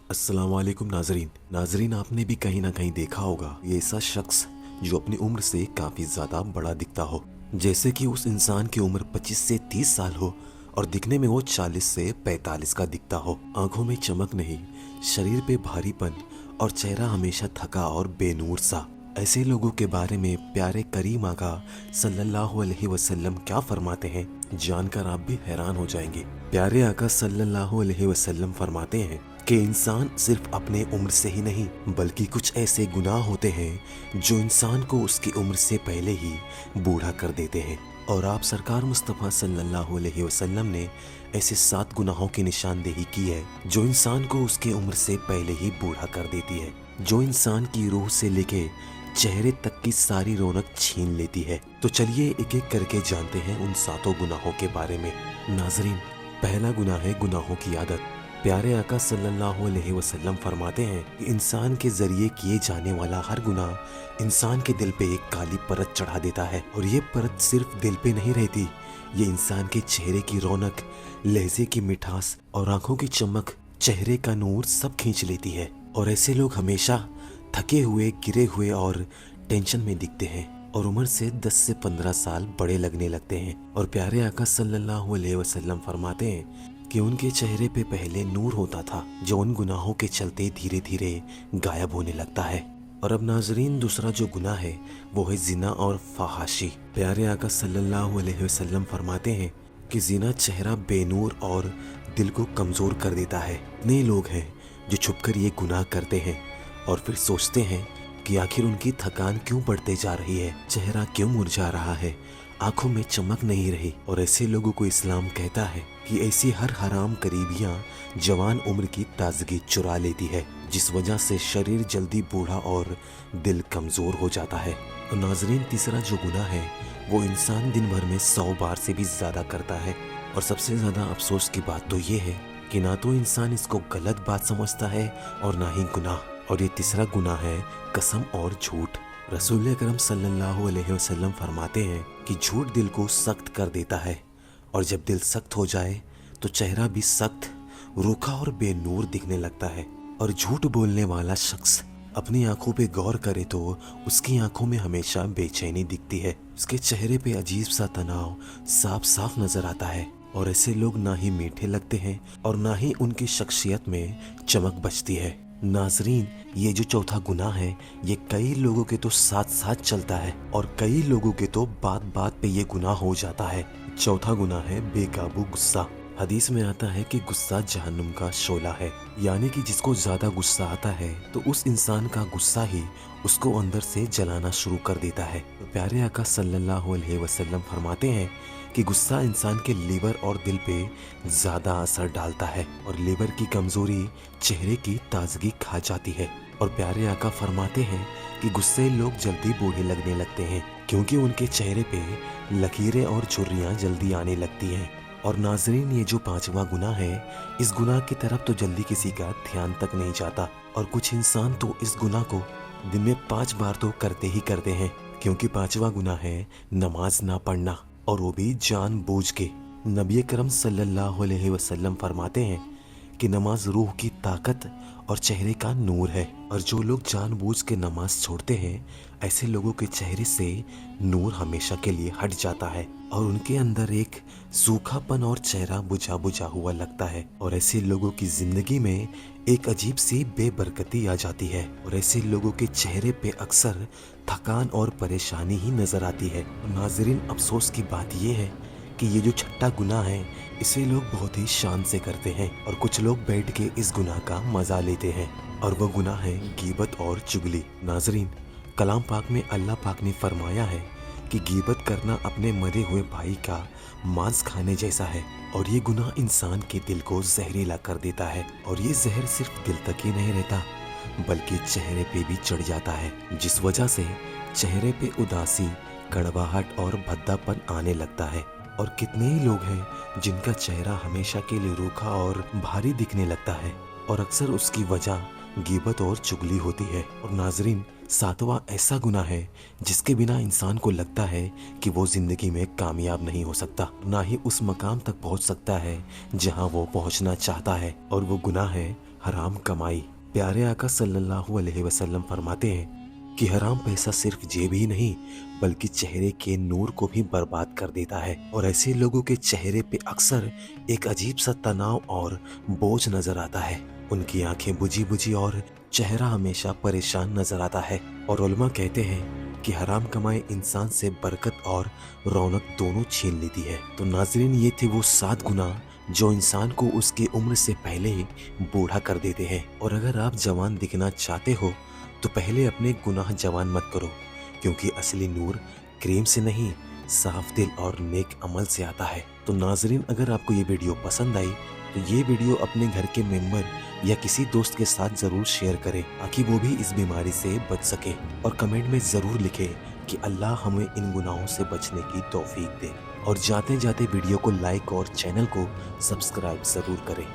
अस्सलाम वालेकुम नाजरीन, आपने भी कहीं ना कहीं देखा होगा ये ऐसा शख्स जो अपनी उम्र से काफी ज्यादा बड़ा दिखता हो। जैसे कि उस इंसान की उम्र 25 से 30 साल हो और दिखने में वो 40 से 45 का दिखता हो। आंखों में चमक नहीं, शरीर पे भारीपन और चेहरा हमेशा थका और बेनूर सा। ऐसे लोगों के बारे में प्यारे करीम आका सल्लल्लाहु अलैहि वसल्लम क्या फरमाते हैं, जानकर आप भी हैरान हो जाएंगे। प्यारे आका सल्लल्लाहु अलैहि वसल्लम फरमाते हैं कि इंसान सिर्फ अपने उम्र से ही नहीं बल्कि कुछ ऐसे गुनाह होते हैं जो इंसान को उसकी उम्र से पहले ही बूढ़ा कर देते हैं। और आप सरकार मुस्तफ़ा सल्लल्लाहु अलैहि वसल्लम ने ऐसे 7 गुनाहों की निशानदेही की है जो इंसान को उसकी उम्र से पहले ही बूढ़ा कर देती है, जो इंसान की रूह से लेके चेहरे तक की सारी रौनक छीन लेती है। तो चलिए एक एक करके जानते हैं उन 7 गुनाहों के बारे में। नाजरीन, पहला गुनाह है गुनाहों की आदत। प्यारे आका सल्लल्लाहु अलैहि वसल्लम फरमाते हैं कि इंसान के जरिए किए जाने वाला हर गुनाह इंसान के दिल पे एक काली परत चढ़ा देता है। और ये परत सिर्फ दिल पे नहीं रहती, ये इंसान के चेहरे की रौनक, लहजे की मिठास और आंखों की चमक, चेहरे का नूर सब खींच लेती है। और ऐसे लोग हमेशा थके हुए, गिरे हुए और टेंशन में दिखते हैं और उम्र से 10 से 15 साल बड़े लगने लगते हैं। और प्यारे आका सल्लल्लाहु अलैहि वसल्लम फरमाते हैं कि उनके चेहरे पे पहले नूर होता था जो उन गुनाहों के चलते धीरे धीरे गायब होने लगता है। और अब नाजरीन, दूसरा जो गुनाह है वो है जिना और फहाशी। प्यारे आका सल्लल्लाहु अलैहि वसल्लम फरमाते हैं कि जिना चेहरा बेनूर और दिल को कमजोर कर देता है। इतने लोग हैं जो छुपकर ये गुनाह करते हैं और फिर सोचते हैं कि आखिर उनकी थकान क्यों बढ़ते जा रही है, चेहरा क्यों मुरझा रहा है, आंखों में चमक नहीं रही। और ऐसे लोगों को इस्लाम कहता है कि ऐसी हर हराम करीबियां जवान उम्र की ताजगी चुरा लेती है, जिस वजह से शरीर जल्दी बूढ़ा और दिल कमजोर हो जाता है। और नाजरीन, तीसरा जो गुनाह है वो इंसान दिन भर में 100 बार से भी ज्यादा करता है। और सबसे ज्यादा अफसोस की बात तो ये है कि ना तो इंसान इसको गलत बात समझता है और ना ही गुनाह। और ये तीसरा गुनाह है कसम और झूठ। रसूल अकरम सल्लल्लाहु अलैहि वसल्लम फरमाते हैं कि झूठ दिल को सख्त कर देता है और जब दिल सख्त हो जाए तो चेहरा भी सख्त, रूखा और बेनूर दिखने लगता है। और झूठ बोलने वाला शख्स अपनी आंखों पे गौर करे तो उसकी आंखों में हमेशा बेचैनी दिखती है, उसके चेहरे पे अजीब सा तनाव साफ साफ नजर आता है। और ऐसे लोग ना ही मीठे लगते हैं और ना ही उनकी शख्सियत में चमक बचती है। नाजरीन, ये जो चौथा गुनाह है ये कई लोगों के तो साथ साथ चलता है और कई लोगों के तो बात बात पे ये गुनाह हो जाता है। चौथा गुनाह है बेकाबू गुस्सा। हदीस में आता है कि गुस्सा जहन्नुम का शोला है, यानी कि जिसको ज्यादा गुस्सा आता है तो उस इंसान का गुस्सा ही उसको अंदर से जलाना शुरू कर देता है। तो प्यारे आका सल्लल्लाहु अलैहि वसल्लम फरमाते हैं कि गुस्सा इंसान के लीवर और दिल पे ज्यादा असर डालता है और लीवर की कमजोरी चेहरे की ताजगी खा जाती है। और प्यारे आका फरमाते हैं कि गुस्से लोग जल्दी बूढ़े लगने लगते हैं क्योंकि उनके चेहरे पे लकीरें और झुर्रियां जल्दी आने लगती हैं। और नाजरीन, ये जो 5वां गुनाह है इस गुनाह की तरफ तो जल्दी किसी का ध्यान तक नहीं जाता और कुछ इंसान तो इस गुनाह को दिन में 5 बार तो करते ही करते हैं, क्योंकि 5वां गुनाह है नमाज ना पढ़ना, और वो भी जानबूझ के। नबी करम सल्लल्लाहु अलैहि वसल्लम फरमाते हैं कि नमाज रूह की ताकत और चेहरे का नूर है। और जो लोग जानबूझ के नमाज छोड़ते हैं ऐसे लोगों के चेहरे से नूर हमेशा के लिए हट जाता है और उनके अंदर एक सूखापन और चेहरा बुझा बुझा हुआ लगता है। और ऐसे लोगों की जिंदगी में एक अजीब सी बेबरकती आ जाती है और ऐसे लोगों के चेहरे पे अक्सर थकान और परेशानी ही नजर आती है। नाजरीन, अफसोस की बात यह है कि ये जो छठा गुनाह है इसे लोग बहुत ही शान से करते हैं और कुछ लोग बैठ के इस गुनाह का मजा लेते हैं और वो गुनाह है गीबत और चुगली। नाजरीन, कलाम पाक में अल्लाह पाक ने फरमाया है कि गीबत करना अपने मरे हुए भाई का मांस खाने जैसा है और ये गुनाह इंसान के दिल को जहरीला कर देता है। और ये जहर सिर्फ दिल तक ही नहीं रहता बल्कि चेहरे पे भी चढ़ जाता है, जिस वजह से चेहरे पे उदासी, कड़वाहट और भद्दापन आने लगता है। और कितने ही लोग हैं जिनका चेहरा हमेशा के लिए रूखा और भारी दिखने लगता है और अक्सर उसकी वजह गीबत और चुगली होती है। और नाजरीन, 7वां ऐसा गुनाह है जिसके बिना इंसान को लगता है कि वो जिंदगी में कामयाब नहीं हो सकता, ना ही उस मकाम तक पहुंच सकता है जहां वो पहुंचना चाहता है। और वो गुनाह है हराम कमाई। प्यारे आका सल्लल्लाहु अलैहि वसल्लम फरमाते हैं कि हराम पैसा सिर्फ जेब ही नहीं बल्कि चेहरे के नूर को भी बर्बाद कर देता है, और ऐसे लोगों के चेहरे पे अक्सर एक अजीब सा तनाव और बोझ नजर आता है। उनकी आंखें बुझी बुझी और चेहरा हमेशा परेशान नजर आता है। और उलमा कहते हैं कि हराम कमाई इंसान से बरकत और रौनक दोनों छीन लेती है। तो नाजरीन, ये थे वो 7 गुनाह जो इंसान को उसकी उम्र से पहले ही बूढ़ा कर देते हैं। और अगर आप जवान दिखना चाहते हो तो पहले अपने गुनाह जवान मत करो, क्योंकि असली नूर क्रीम से नहीं साफ दिल और नेक अमल से आता है। तो नाजरीन, अगर आपको ये वीडियो पसंद आई तो ये वीडियो अपने घर के मेंबर या किसी दोस्त के साथ जरूर शेयर करें ताकि वो भी इस बीमारी से बच सके। और कमेंट में जरूर लिखें कि अल्लाह हमें इन गुनाहों से बचने की तौफीक दे। और जाते जाते वीडियो को लाइक और चैनल को सब्सक्राइब जरूर करें।